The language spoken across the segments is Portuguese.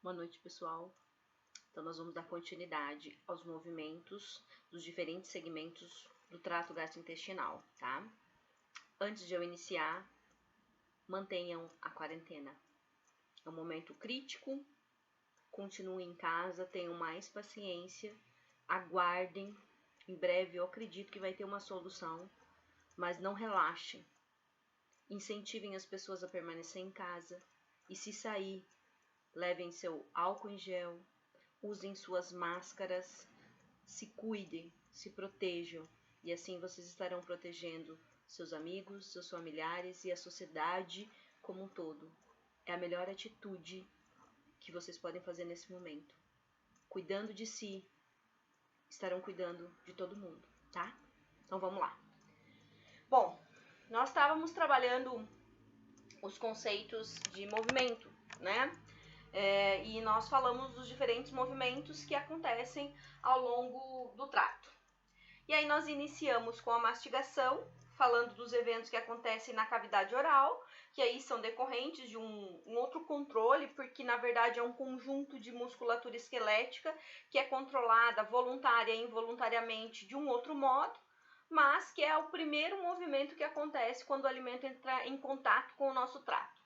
Boa noite, pessoal. Então, nós vamos dar continuidade aos movimentos dos diferentes segmentos do trato gastrointestinal, tá? Antes de eu iniciar, mantenham a quarentena. É um momento crítico, continuem em casa, tenham mais paciência, aguardem. Em breve, eu acredito que vai ter uma solução, mas não relaxem. Incentivem as pessoas a permanecer em casa e, se sair, levem seu álcool em gel, usem suas máscaras, se cuidem, se protejam e assim vocês estarão protegendo seus amigos, seus familiares e a sociedade como um todo. É a melhor atitude que vocês podem fazer nesse momento. Cuidando de si, estarão cuidando de todo mundo, tá? Então vamos lá. Bom, nós estávamos trabalhando os conceitos de movimento, né? E nós falamos dos diferentes movimentos que acontecem ao longo do trato. E aí nós iniciamos com a mastigação, falando dos eventos que acontecem na cavidade oral, que aí são decorrentes de um outro controle, porque na verdade é um conjunto de musculatura esquelética que é controlada voluntária e involuntariamente de um outro modo, mas que é o primeiro movimento que acontece quando o alimento entra em contato com o nosso trato.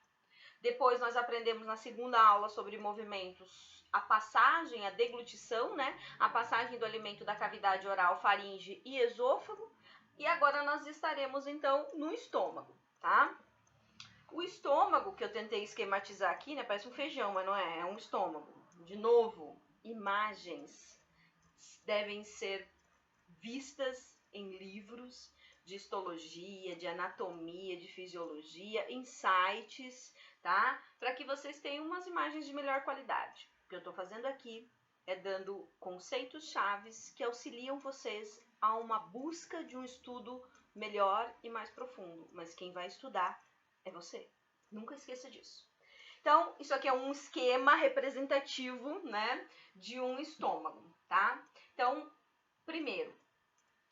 Depois nós aprendemos na segunda aula sobre movimentos, a passagem, a deglutição, né? A passagem do alimento da cavidade oral, faringe e esôfago. E agora nós estaremos então no estômago, tá? O estômago, que eu tentei esquematizar aqui, né? Parece um feijão, mas não é, é um estômago. De novo, imagens devem ser vistas em livros de histologia, de anatomia, de fisiologia, em sites, tá? Para que vocês tenham umas imagens de melhor qualidade. O que eu estou fazendo aqui é dando conceitos chaves que auxiliam vocês a uma busca de um estudo melhor e mais profundo. Mas quem vai estudar é você. Nunca esqueça disso. Então, isso aqui é um esquema representativo, né, de um estômago, tá? Então, primeiro,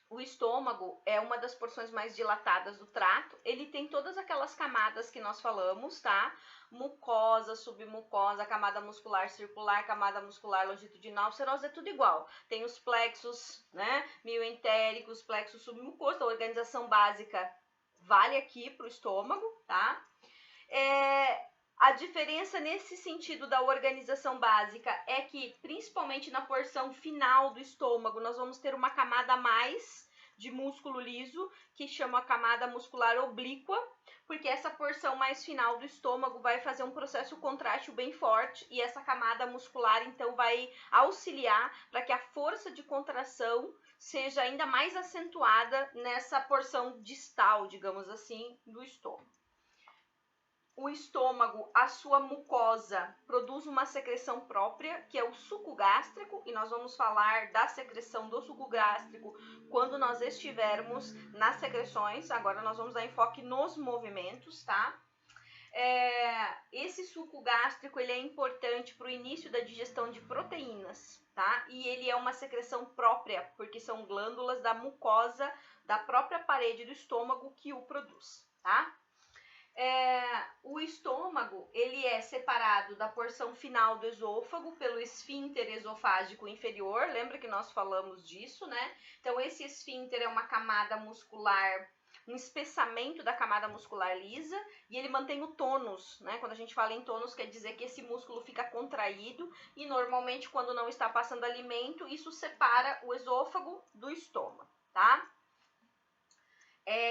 o estômago é uma das porções mais dilatadas do trato. Ele tem todas aquelas camadas que nós falamos, tá? Mucosa, submucosa, camada muscular circular, camada muscular longitudinal, serosa, é tudo igual. Tem os plexos, né? Mioentéricos, plexos submucoso. A organização básica vale aqui para o estômago, tá? A diferença nesse sentido da organização básica é que, principalmente na porção final do estômago, nós vamos ter uma camada a mais de músculo liso, que chama a camada muscular oblíqua, porque essa porção mais final do estômago vai fazer um processo contrátil bem forte, e essa camada muscular, então, vai auxiliar para que a força de contração seja ainda mais acentuada nessa porção distal, digamos assim, do estômago. O estômago, a sua mucosa, produz uma secreção própria, que é o suco gástrico, e nós vamos falar da secreção do suco gástrico quando nós estivermos nas secreções. Agora nós vamos dar enfoque nos movimentos, tá? Esse suco gástrico, ele é importante para o início da digestão de proteínas, tá? E ele é uma secreção própria, porque são glândulas da mucosa da própria parede do estômago que o produz, tá? O estômago, ele é separado da porção final do esôfago pelo esfíncter esofágico inferior. Lembra que nós falamos disso, né? Então, esse esfíncter é uma camada muscular, um espessamento da camada muscular lisa, e ele mantém o tônus, né? Quando a gente fala em tônus, quer dizer que esse músculo fica contraído, e normalmente quando não está passando alimento, isso separa o esôfago do estômago, tá?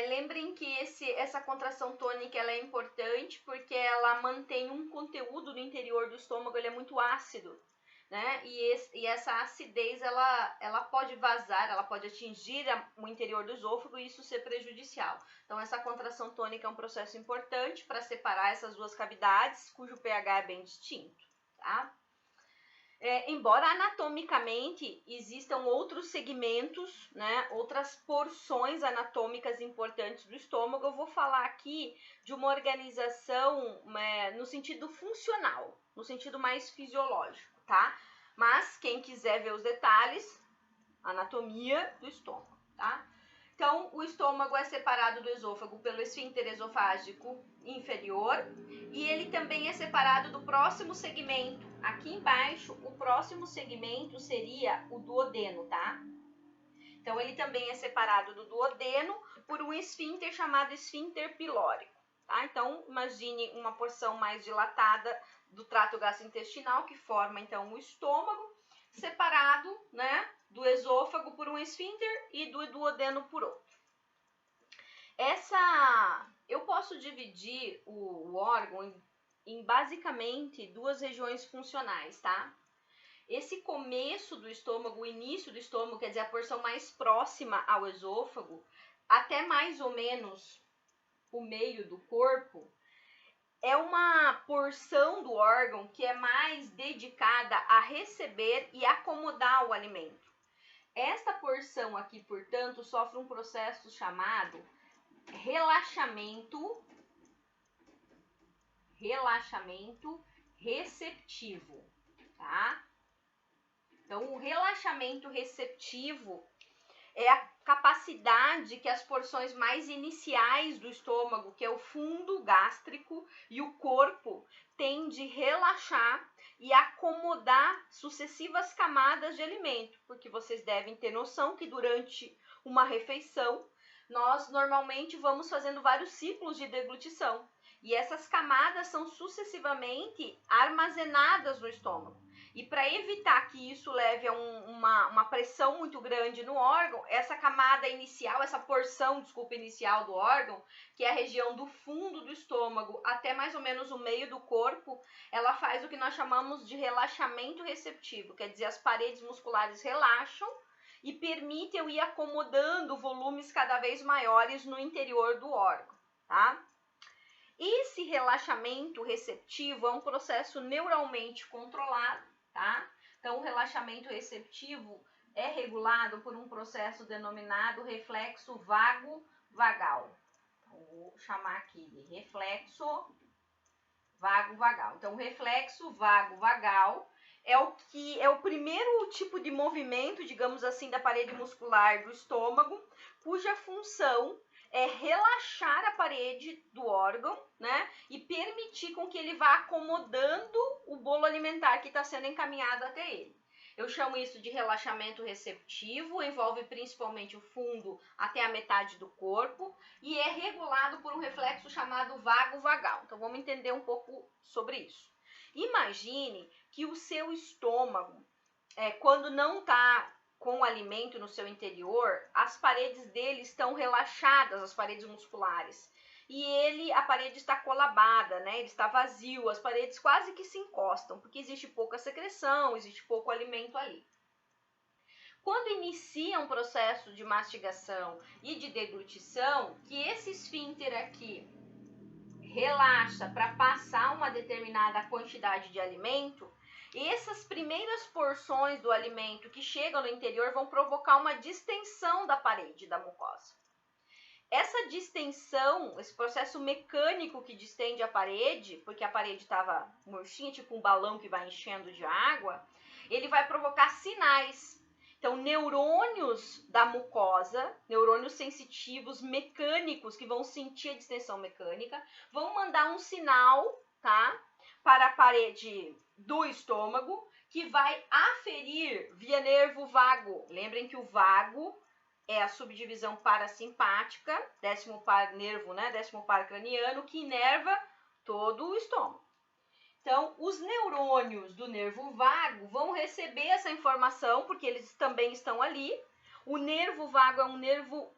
Lembrem que essa contração tônica ela é importante porque ela mantém um conteúdo no interior do estômago, ele é muito ácido, né? E essa acidez ela pode vazar, ela pode atingir o interior do esôfago e isso ser prejudicial. Então essa contração tônica é um processo importante para separar essas duas cavidades, cujo pH é bem distinto, tá? Embora anatomicamente existam outros segmentos, né, outras porções anatômicas importantes do estômago, eu vou falar aqui de uma organização no sentido funcional, no sentido mais fisiológico, tá? Mas quem quiser ver os detalhes, anatomia do estômago, tá? Então, o estômago é separado do esôfago pelo esfíncter esofágico inferior e ele também é separado do próximo segmento. Aqui embaixo, o próximo segmento seria o duodeno, tá? Então, ele também é separado do duodeno por um esfíncter chamado esfíncter pilórico, tá? Então, imagine uma porção mais dilatada do trato gastrointestinal que forma, então, o estômago, separado, né, do esôfago por um esfíncter e do duodeno por outro. Eu posso dividir o órgão em basicamente duas regiões funcionais, tá? Esse começo do estômago, o início do estômago, quer dizer, a porção mais próxima ao esôfago, até mais ou menos o meio do corpo, é uma porção do órgão que é mais dedicada a receber e acomodar o alimento. Esta porção aqui, portanto, sofre um processo chamado relaxamento receptivo, tá? Então, o relaxamento receptivo é a capacidade que as porções mais iniciais do estômago, que é o fundo gástrico e o corpo, têm de relaxar e acomodar sucessivas camadas de alimento, porque vocês devem ter noção que durante uma refeição, nós normalmente vamos fazendo vários ciclos de deglutição, e essas camadas são sucessivamente armazenadas no estômago. E para evitar que isso leve a uma pressão muito grande no órgão, essa camada inicial, essa porção, inicial do órgão, que é a região do fundo do estômago até mais ou menos o meio do corpo, ela faz o que nós chamamos de relaxamento receptivo, quer dizer, as paredes musculares relaxam e permitem eu ir acomodando volumes cada vez maiores no interior do órgão, tá? Esse relaxamento receptivo é um processo neuralmente controlado, tá? Então, o relaxamento receptivo é regulado por um processo denominado reflexo vago-vagal. Vou chamar aqui de reflexo vago-vagal. Então, o reflexo vago-vagal é o primeiro tipo de movimento, digamos assim, da parede muscular do estômago, cuja função é relaxar a parede do órgão, né, e permitir com que ele vá acomodando o bolo alimentar que está sendo encaminhado até ele. Eu chamo isso de relaxamento receptivo, envolve principalmente o fundo até a metade do corpo e é regulado por um reflexo chamado vago-vagal. Então, vamos entender um pouco sobre isso. Imagine que o seu estômago, quando não está com o alimento no seu interior, as paredes dele estão relaxadas, as paredes musculares. E a parede está colabada, né? Ele está vazio, as paredes quase que se encostam, porque existe pouca secreção, existe pouco alimento ali. Quando inicia um processo de mastigação e de deglutição, que esse esfíncter aqui relaxa para passar uma determinada quantidade de alimento, essas primeiras porções do alimento que chegam no interior vão provocar uma distensão da parede da mucosa. Essa distensão, esse processo mecânico que distende a parede, porque a parede estava murchinha, tipo um balão que vai enchendo de água, ele vai provocar sinais. Então, neurônios da mucosa, neurônios sensitivos mecânicos que vão sentir a distensão mecânica, vão mandar um sinal, tá, para a parede do estômago, que vai aferir via nervo vago. Lembrem que o vago é a subdivisão parasimpática, 10º par nervo, né, 10º par craniano, que inerva todo o estômago. Então, os neurônios do nervo vago vão receber essa informação, porque eles também estão ali. O nervo vago é um nervo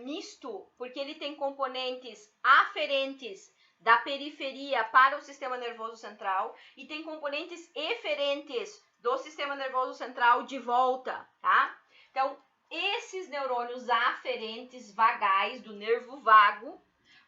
misto, porque ele tem componentes aferentes da periferia para o sistema nervoso central e tem componentes eferentes do sistema nervoso central de volta, tá? Então, esses neurônios aferentes vagais do nervo vago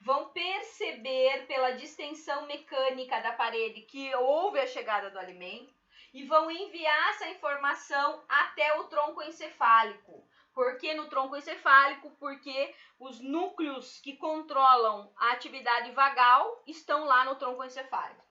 vão perceber pela distensão mecânica da parede que houve a chegada do alimento e vão enviar essa informação até o tronco encefálico. Por que no tronco encefálico? Porque os núcleos que controlam a atividade vagal estão lá no tronco encefálico.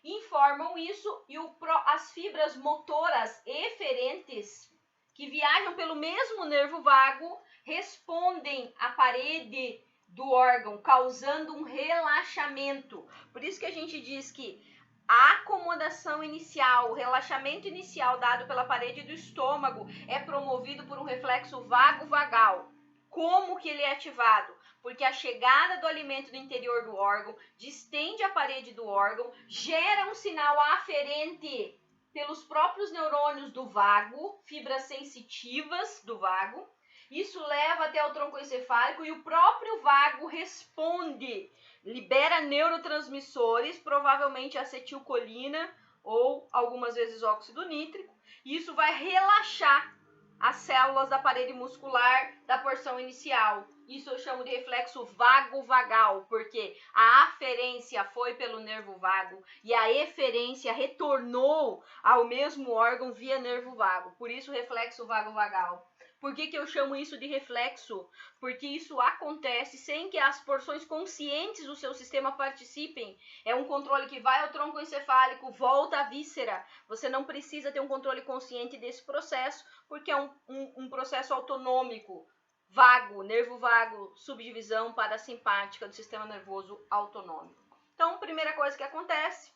Informam isso e as fibras motoras eferentes que viajam pelo mesmo nervo vago respondem à parede do órgão, causando um relaxamento. Por isso que a gente diz que a acomodação inicial, o relaxamento inicial dado pela parede do estômago é promovido por um reflexo vago-vagal. Como que ele é ativado? Porque a chegada do alimento no interior do órgão distende a parede do órgão, gera um sinal aferente pelos próprios neurônios do vago, fibras sensitivas do vago. Isso leva até o tronco encefálico e o próprio vago responde, libera neurotransmissores, provavelmente acetilcolina ou algumas vezes óxido nítrico. E isso vai relaxar as células da parede muscular da porção inicial. Isso eu chamo de reflexo vago-vagal, porque a aferência foi pelo nervo vago e a eferência retornou ao mesmo órgão via nervo vago. Por isso, reflexo vago-vagal. Por que eu chamo isso de reflexo? Porque isso acontece sem que as porções conscientes do seu sistema participem. É um controle que vai ao tronco encefálico, volta à víscera. Você não precisa ter um controle consciente desse processo, porque é um processo autonômico, vago, nervo vago, subdivisão parasimpática do sistema nervoso autonômico. Então, primeira coisa que acontece,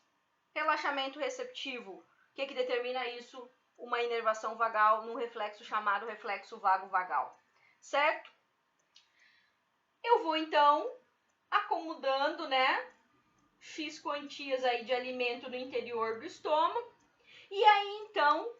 relaxamento receptivo. O que determina isso? Uma inervação vagal num reflexo chamado reflexo vago-vagal, certo? Eu vou, então, acomodando, né? Fiz quantias aí de alimento no interior do estômago. E aí, então,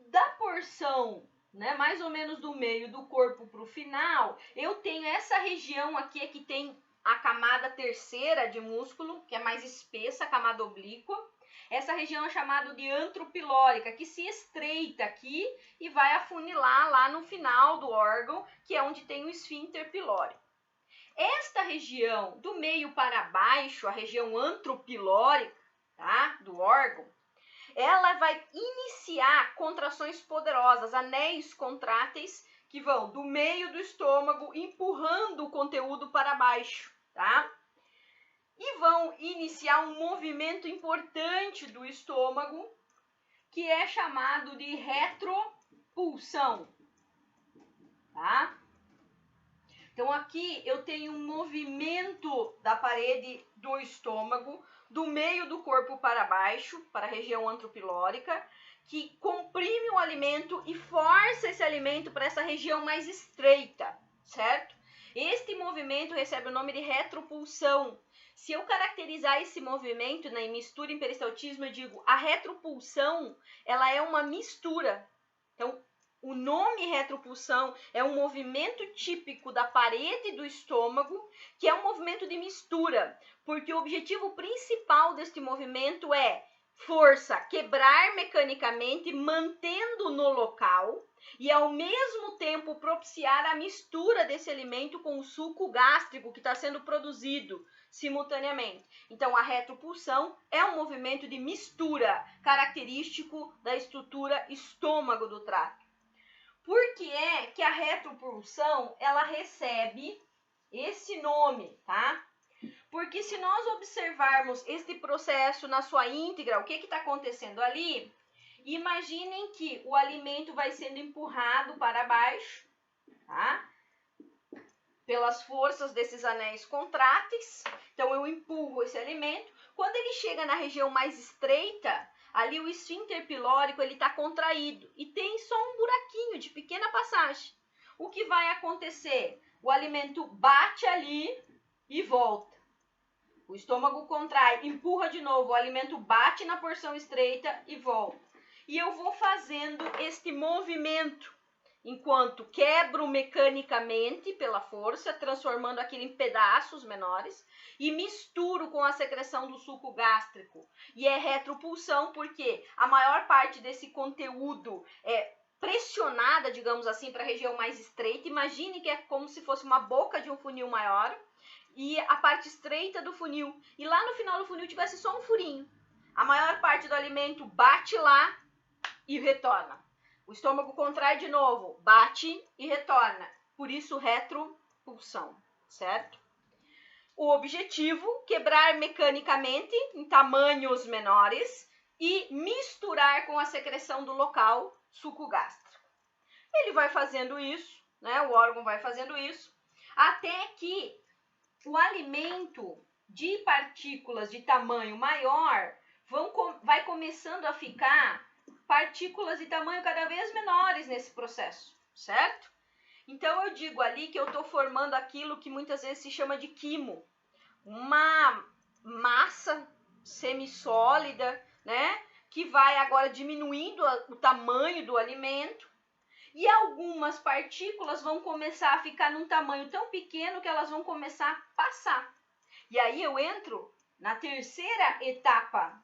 da porção, né, mais ou menos do meio do corpo para o final, eu tenho essa região aqui que tem a camada terceira de músculo, que é mais espessa, a camada oblíqua. Essa região é chamada de antropilórica, que se estreita aqui e vai afunilar lá no final do órgão, que é onde tem o esfíncter pilórico. Esta região do meio para baixo, a região antropilórica, tá, do órgão, ela vai iniciar contrações poderosas, anéis contráteis, que vão do meio do estômago empurrando o conteúdo para baixo, tá? E vão iniciar um movimento importante do estômago, que é chamado de retropulsão, tá? Então, aqui eu tenho um movimento da parede do estômago, do meio do corpo para baixo, para a região antropilórica, que comprime o alimento e força esse alimento para essa região mais estreita, certo? Este movimento recebe o nome de retropulsão. Se eu caracterizar esse movimento, né, em mistura em peristaltismo, eu digo a retropulsão, ela é uma mistura. Então, o nome retropulsão é um movimento típico da parede do estômago, que é um movimento de mistura, porque o objetivo principal deste movimento é força, quebrar mecanicamente, mantendo no local, e ao mesmo tempo propiciar a mistura desse alimento com o suco gástrico que está sendo produzido simultaneamente. Então, a retropulsão é um movimento de mistura, característico da estrutura estômago do trato. Por que é que a retropulsão, ela recebe esse nome, tá? Porque se nós observarmos este processo na sua íntegra, o que está acontecendo ali? Imaginem que o alimento vai sendo empurrado para baixo, tá? Pelas forças desses anéis contráteis. Então, eu empurro esse alimento. Quando ele chega na região mais estreita, ali o esfíncter pilórico está contraído e tem só um buraquinho de pequena passagem. O que vai acontecer? O alimento bate ali e volta. O estômago contrai, empurra de novo, o alimento bate na porção estreita e volta. E eu vou fazendo este movimento, enquanto quebro mecanicamente pela força, transformando aquilo em pedaços menores, e misturo com a secreção do suco gástrico. E é retropulsão porque a maior parte desse conteúdo é pressionada, digamos assim, para a região mais estreita. Imagine que é como se fosse uma boca de um funil maior, e a parte estreita do funil, e lá no final do funil tivesse só um furinho. A maior parte do alimento bate lá e retorna. O estômago contrai de novo, bate e retorna. Por isso, retropulsão, certo? O objetivo, quebrar mecanicamente em tamanhos menores e misturar com a secreção do local suco gástrico. Ele vai fazendo isso, né? O órgão vai fazendo isso, até que o alimento de partículas de tamanho maior vai começando a ficar partículas de tamanho cada vez menores nesse processo, certo? Então eu digo ali que eu estou formando aquilo que muitas vezes se chama de quimo, uma massa semissólida, né? Que vai agora diminuindo o tamanho do alimento, e algumas partículas vão começar a ficar num tamanho tão pequeno que elas vão começar a passar. E aí eu entro na terceira etapa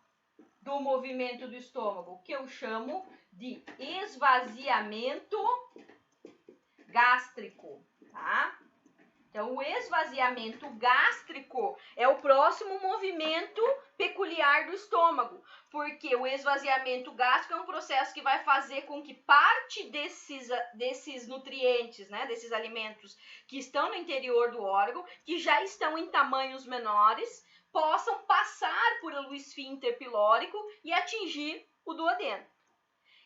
do movimento do estômago, que eu chamo de esvaziamento gástrico, tá? Então, o esvaziamento gástrico é o próximo movimento peculiar do estômago, porque o esvaziamento gástrico é um processo que vai fazer com que parte desses nutrientes, né, desses alimentos que estão no interior do órgão, que já estão em tamanhos menores, possam passar por o esfíncter pilórico e atingir o duodeno.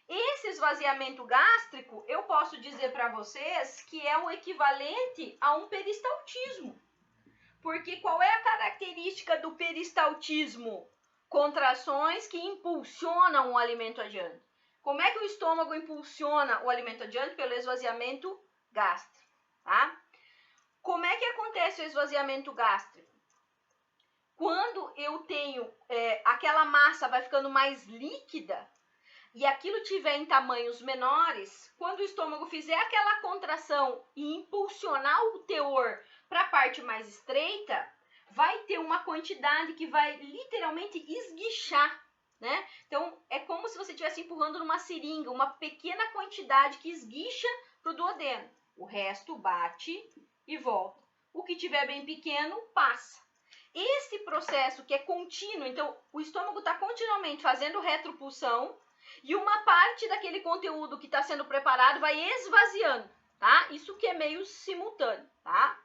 Esse esvaziamento gástrico, eu posso dizer para vocês que é o equivalente a um peristaltismo. Porque qual é a característica do peristaltismo? Contrações que impulsionam o alimento adiante. Como é que o estômago impulsiona o alimento adiante? Pelo esvaziamento gástrico, tá? Como é que acontece o esvaziamento gástrico? Quando eu tenho aquela massa vai ficando mais líquida, e aquilo tiver em tamanhos menores, quando o estômago fizer aquela contração e impulsionar o teor para a parte mais estreita, vai ter uma quantidade que vai literalmente esguichar, né? Então, é como se você estivesse empurrando numa seringa, uma pequena quantidade que esguicha para o duodeno. O resto bate e volta. O que tiver bem pequeno, passa. Esse processo que é contínuo, então, o estômago está continuamente fazendo retropulsão, e uma parte daquele conteúdo que está sendo preparado vai esvaziando, tá? Isso que é meio simultâneo, tá?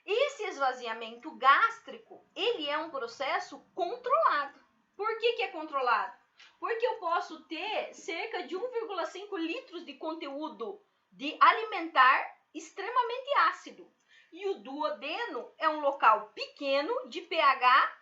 Esse esvaziamento gástrico, ele é um processo controlado. Por que é controlado? Porque eu posso ter cerca de 1,5 litros de conteúdo de alimentar extremamente ácido. E o duodeno é um local pequeno de pH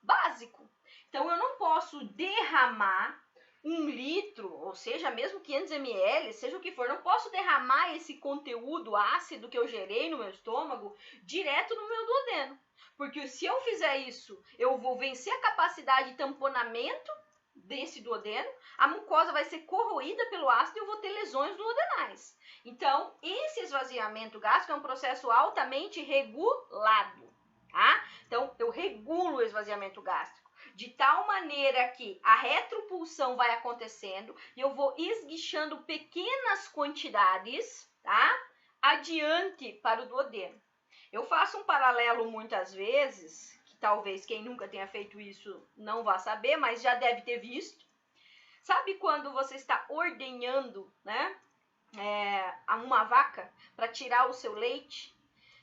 básico. Então, eu não posso derramar 1 litro, ou seja, mesmo 500 ml, seja o que for, não posso derramar esse conteúdo ácido que eu gerei no meu estômago direto no meu duodeno. Porque se eu fizer isso, eu vou vencer a capacidade de tamponamento desse duodeno, a mucosa vai ser corroída pelo ácido e eu vou ter lesões duodenais. Então, esse esvaziamento gástrico é um processo altamente regulado, tá? Então, eu regulo o esvaziamento gástrico de tal maneira que a retropulsão vai acontecendo e eu vou esguichando pequenas quantidades, tá? Adiante para o duodeno. Eu faço um paralelo muitas vezes, que talvez quem nunca tenha feito isso não vá saber, mas já deve ter visto. Sabe quando você está ordenhando, né, uma vaca para tirar o seu leite?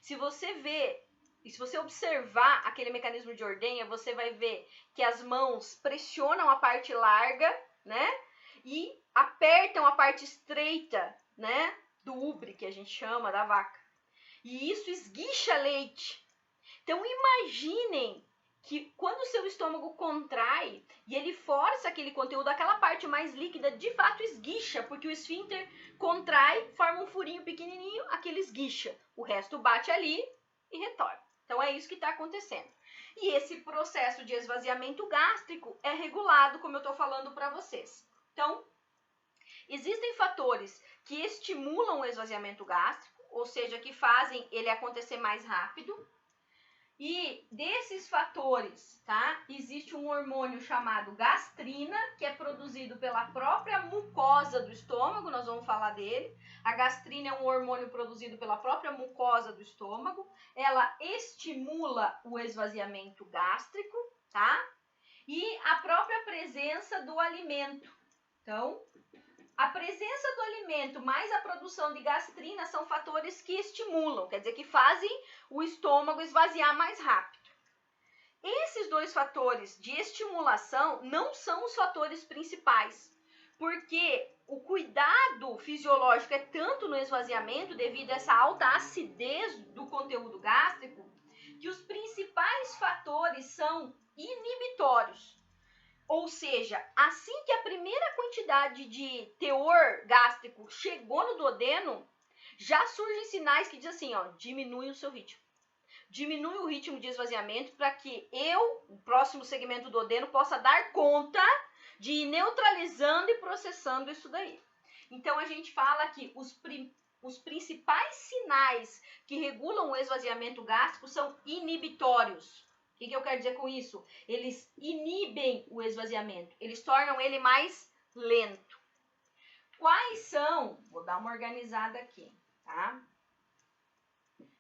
Se você vê e se você observar aquele mecanismo de ordenha, você vai ver que as mãos pressionam a parte larga, né? E apertam a parte estreita, né? Do ubre, que a gente chama, da vaca. E isso esguicha leite. Então, imaginem que quando o seu estômago contrai e ele força aquele conteúdo, aquela parte mais líquida de fato esguicha, porque o esfíncter contrai, forma um furinho pequenininho, aquele esguicha. O resto bate ali e retorna. Então, é isso que está acontecendo. E esse processo de esvaziamento gástrico é regulado, como eu estou falando para vocês. Então, existem fatores que estimulam o esvaziamento gástrico, ou seja, que fazem ele acontecer mais rápido. E desses fatores, tá? Existe um hormônio chamado gastrina, que é produzido pela própria mucosa do estômago, nós vamos falar dele. A gastrina é um hormônio produzido pela própria mucosa do estômago. Ela estimula o esvaziamento gástrico, tá? E a própria presença do alimento. Então, a presença do alimento mais a produção de gastrina são fatores que estimulam, quer dizer, que fazem o estômago esvaziar mais rápido. Esses dois fatores de estimulação não são os fatores principais, porque o cuidado fisiológico é tanto no esvaziamento, devido a essa alta acidez do conteúdo gástrico, que os principais fatores são inibitórios. Ou seja, assim que a primeira quantidade de teor gástrico chegou no duodeno, já surgem sinais que dizem assim, ó, diminui o seu ritmo. Diminui o ritmo de esvaziamento para que o próximo segmento do duodeno, possa dar conta de ir neutralizando e processando isso daí. Então, a gente fala que os principais sinais que regulam o esvaziamento gástrico são inibitórios. O que eu quero dizer com isso? Eles inibem o esvaziamento, eles tornam ele mais lento. Quais são? Vou dar uma organizada aqui, tá?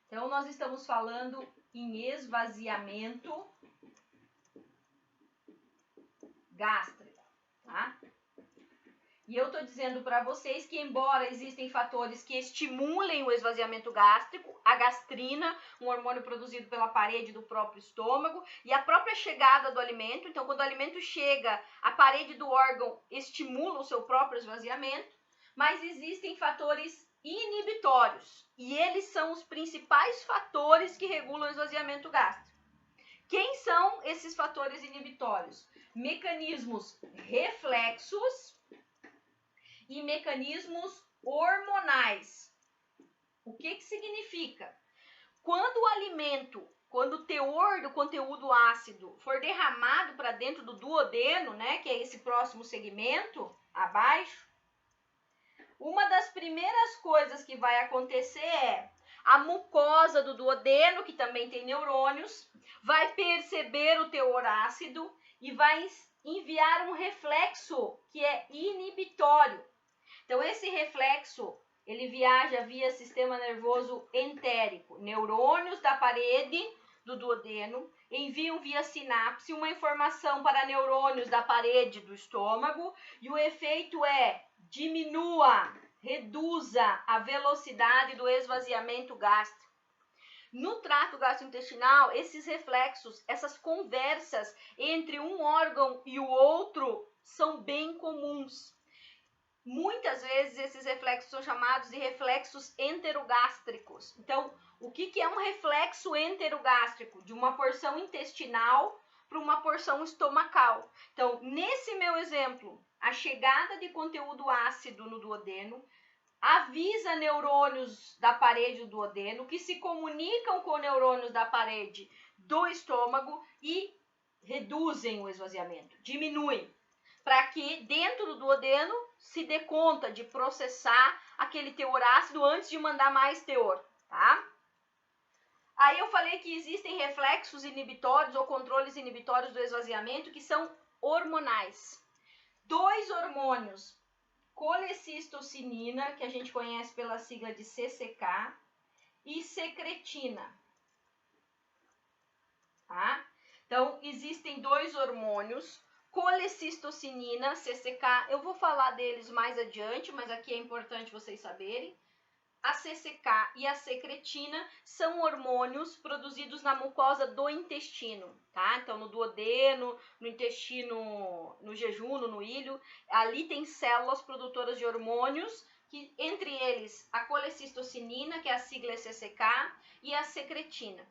Então, nós estamos falando em esvaziamento gástrico, tá? E eu estou dizendo para vocês que, embora existem fatores que estimulem o esvaziamento gástrico, a gastrina, um hormônio produzido pela parede do próprio estômago, e a própria chegada do alimento, então quando o alimento chega, a parede do órgão estimula o seu próprio esvaziamento, mas existem fatores inibitórios, e eles são os principais fatores que regulam o esvaziamento gástrico. Quem são esses fatores inibitórios? Mecanismos reflexos e mecanismos hormonais. O que significa? Quando o alimento, quando o teor do conteúdo ácido for derramado para dentro do duodeno, né, que é esse próximo segmento abaixo, uma das primeiras coisas que vai acontecer é a mucosa do duodeno, que também tem neurônios, vai perceber o teor ácido e vai enviar um reflexo que é inibitório. Então, esse reflexo, ele viaja via sistema nervoso entérico. Neurônios da parede do duodeno enviam via sinapse uma informação para neurônios da parede do estômago e o efeito é reduza a velocidade do esvaziamento gástrico. No trato gastrointestinal, esses reflexos, essas conversas entre um órgão e o outro são bem comuns. Muitas vezes esses reflexos são chamados de reflexos enterogástricos. Então, o que é um reflexo enterogástrico? De uma porção intestinal para uma porção estomacal. Então, nesse meu exemplo, a chegada de conteúdo ácido no duodeno avisa neurônios da parede do duodeno que se comunicam com neurônios da parede do estômago e reduzem o esvaziamento, diminuem, para que dentro do duodeno se dê conta de processar aquele teor ácido antes de mandar mais teor, tá? Aí eu falei que existem reflexos inibitórios ou controles inibitórios do esvaziamento que são hormonais. 2 hormônios, colecistocinina, que a gente conhece pela sigla de CCK, e secretina, tá? Então, existem 2 hormônios, colecistocinina, CCK, eu vou falar deles mais adiante, mas aqui é importante vocês saberem. A CCK e a secretina são hormônios produzidos na mucosa do intestino, tá? Então, no duodeno, no intestino, no jejuno, no ilho, ali tem células produtoras de hormônios, que entre eles a colecistocinina, que é a sigla CCK, e a secretina.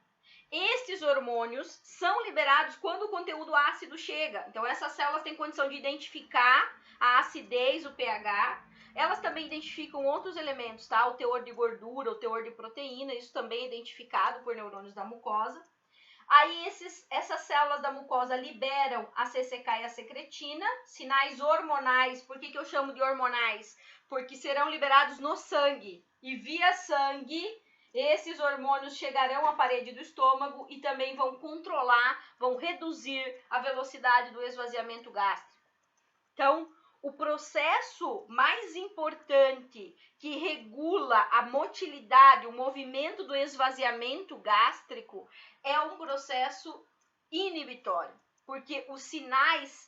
Estes hormônios são liberados quando o conteúdo ácido chega. Então, essas células têm condição de identificar a acidez, o pH. Elas também identificam outros elementos, tá? O teor de gordura, o teor de proteína, isso também é identificado por neurônios da mucosa. Aí, essas células da mucosa liberam a CCK e a secretina, sinais hormonais. Por que eu chamo de hormonais? Porque serão liberados no sangue. E via sangue, esses hormônios chegarão à parede do estômago e também vão controlar, vão reduzir a velocidade do esvaziamento gástrico. Então, o processo mais importante que regula a motilidade, o movimento do esvaziamento gástrico é um processo inibitório, porque os sinais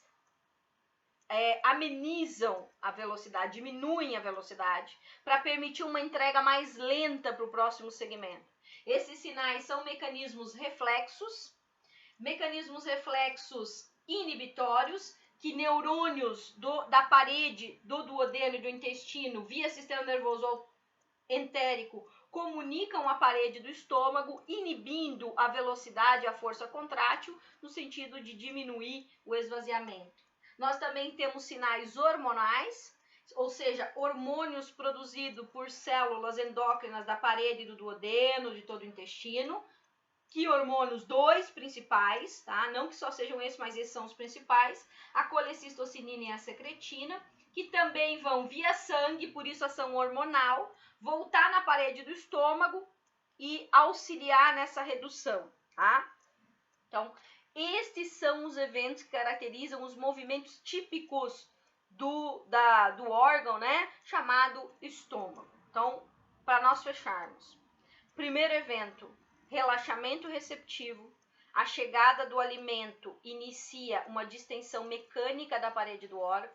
amenizam a velocidade, diminuem a velocidade, para permitir uma entrega mais lenta para o próximo segmento. Esses sinais são mecanismos reflexos inibitórios que neurônios da parede do duodeno e do intestino, via sistema nervoso entérico, comunicam a parede do estômago, inibindo a velocidade e a força contrátil, no sentido de diminuir o esvaziamento. Nós também temos sinais hormonais, ou seja, hormônios produzidos por células endócrinas da parede do duodeno, de todo o intestino. Que hormônios? Dois principais, tá? Não que só sejam esses, mas esses são os principais. A colecistocinina e a secretina, que também vão via sangue, por isso ação hormonal, voltar na parede do estômago e auxiliar nessa redução, tá? Então, estes são os eventos que caracterizam os movimentos típicos do órgão, né? Chamado estômago. Então, para nós fecharmos. Primeiro evento, relaxamento receptivo. A chegada do alimento inicia uma distensão mecânica da parede do órgão.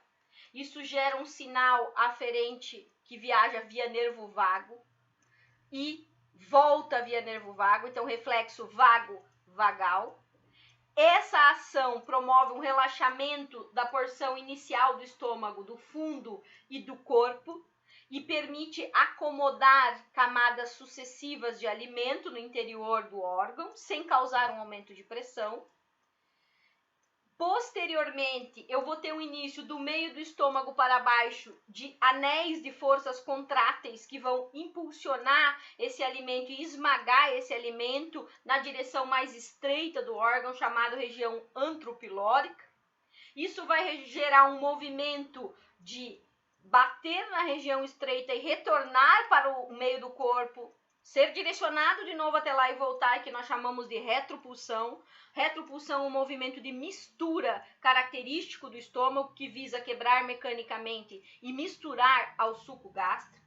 Isso gera um sinal aferente que viaja via nervo vago e volta via nervo vago, então reflexo vago-vagal. Essa ação promove um relaxamento da porção inicial do estômago, do fundo e do corpo, e permite acomodar camadas sucessivas de alimento no interior do órgão, sem causar um aumento de pressão. Posteriormente, eu vou ter um início do meio do estômago para baixo de anéis de forças contráteis que vão impulsionar esse alimento e esmagar esse alimento na direção mais estreita do órgão, chamado região antropilórica. Isso vai gerar um movimento de bater na região estreita e retornar para o meio do corpo, ser direcionado de novo até lá e voltar, que nós chamamos de retropulsão. Retropulsão é um movimento de mistura característico do estômago que visa quebrar mecanicamente e misturar ao suco gástrico.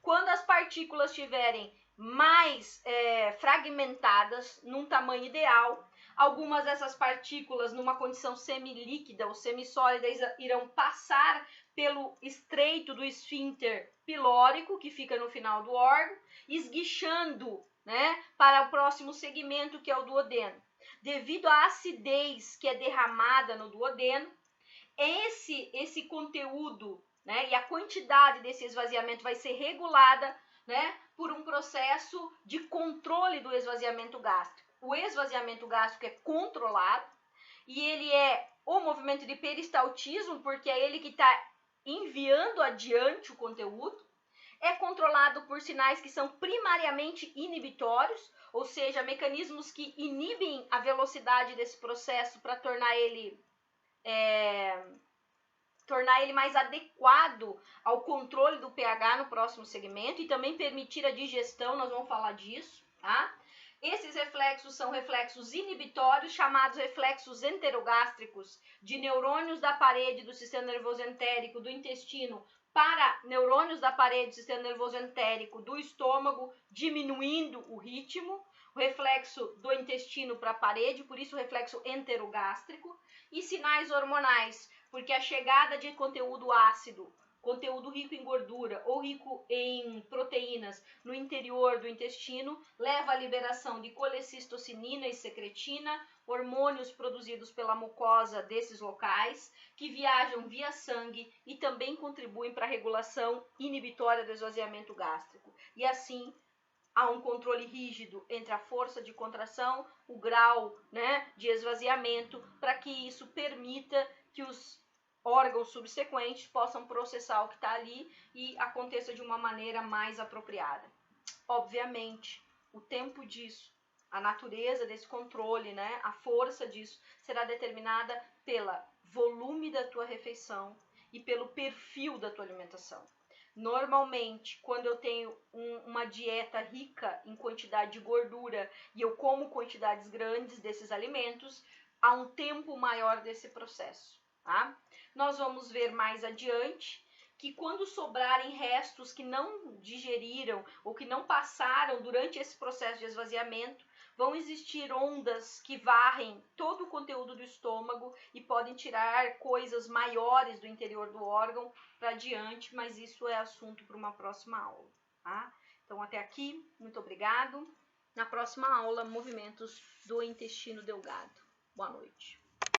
Quando as partículas estiverem mais fragmentadas, num tamanho ideal, algumas dessas partículas, numa condição semilíquida ou semissólida, irão passar pelo estreito do esfíncter pilórico, que fica no final do órgão, esguichando, né, para o próximo segmento, que é o duodeno. Devido à acidez que é derramada no duodeno, esse conteúdo, né, e a quantidade desse esvaziamento vai ser regulada, né, por um processo de controle do esvaziamento gástrico. O esvaziamento gástrico é controlado e ele é o movimento de peristaltismo, porque é ele que está enviando adiante o conteúdo. É controlado por sinais que são primariamente inibitórios, ou seja, mecanismos que inibem a velocidade desse processo para tornar ele mais adequado ao controle do pH no próximo segmento e também permitir a digestão, nós vamos falar disso, tá? Esses reflexos são reflexos inibitórios, chamados reflexos enterogástricos, de neurônios da parede do sistema nervoso entérico do intestino para neurônios da parede do sistema nervoso entérico do estômago, diminuindo o ritmo. O reflexo do intestino para a parede, por isso o reflexo enterogástrico. E sinais hormonais, porque a chegada de conteúdo ácido, conteúdo rico em gordura ou rico em proteínas no interior do intestino, leva à liberação de colecistocinina e secretina, hormônios produzidos pela mucosa desses locais, que viajam via sangue e também contribuem para a regulação inibitória do esvaziamento gástrico. E assim, há um controle rígido entre a força de contração, o grau, né, de esvaziamento, para que isso permita que os órgãos subsequentes possam processar o que está ali e aconteça de uma maneira mais apropriada. Obviamente, o tempo disso, a natureza desse controle, né, a força disso, será determinada pelo volume da tua refeição e pelo perfil da tua alimentação. Normalmente, quando eu tenho uma dieta rica em quantidade de gordura e eu como quantidades grandes desses alimentos, há um tempo maior desse processo, tá? Nós vamos ver mais adiante que quando sobrarem restos que não digeriram ou que não passaram durante esse processo de esvaziamento, vão existir ondas que varrem todo o conteúdo do estômago e podem tirar coisas maiores do interior do órgão para diante, mas isso é assunto para uma próxima aula, tá? Então, até aqui, muito obrigado. Na próxima aula, movimentos do intestino delgado. Boa noite.